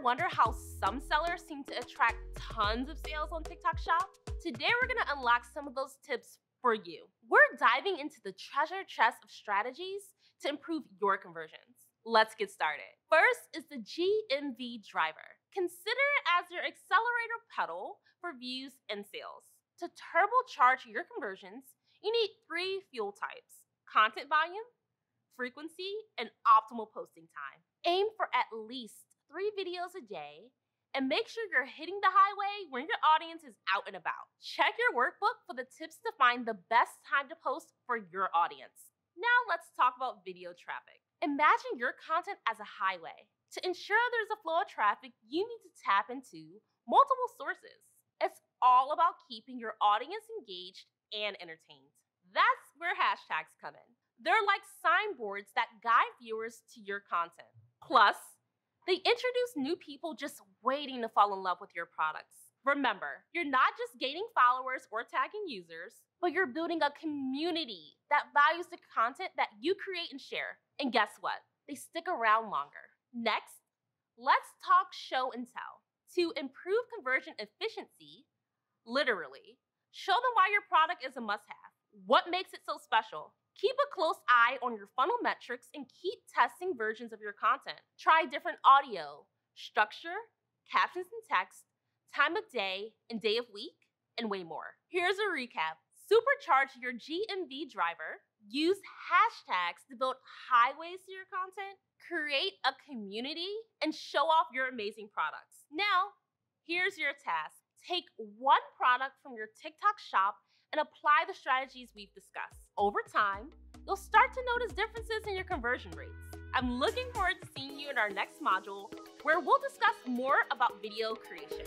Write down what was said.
wonder how some sellers seem to attract tons of sales on TikTok Shop? Today we're gonna unlock some of those tips for you. We're diving into the treasure chest of strategies to improve your conversions. Let's get started. First is the GMV driver. Consider it as your accelerator pedal for views and sales. To turbocharge your conversions, you need 3 fuel types: content volume, frequency, and optimal posting time. Aim for at least 3 videos a day and make sure you're hitting the highway when your audience is out and about. Check your workbook for the tips to find the best time to post for your audience. Now let's talk about video traffic. Imagine your content as a highway. To ensure there's a flow of traffic, you need to tap into multiple sources. It's all about keeping your audience engaged and entertained. That's where hashtags come in. They're like signboards that guide viewers to your content. Plus, they introduce new people just waiting to fall in love with your products. Remember, you're not just gaining followers or tagging users, but you're building a community that values the content that you create and share. And guess what? They stick around longer. Next, let's talk show and tell. To improve conversion efficiency, literally, show them why your product is a must-have. What makes it so special? Keep a close eye on your funnel metrics and keep testing versions of your content. Try different audio, structure, captions and text, time of day and day of week, and way more. Here's a recap. Supercharge your GMV driver, use hashtags to build highways to your content, create a community, and show off your amazing products. Now, here's your task. Take one product from your TikTok shop and apply the strategies we've discussed. Over time, you'll start to notice differences in your conversion rates. I'm looking forward to seeing you in our next module, where we'll discuss more about video creation.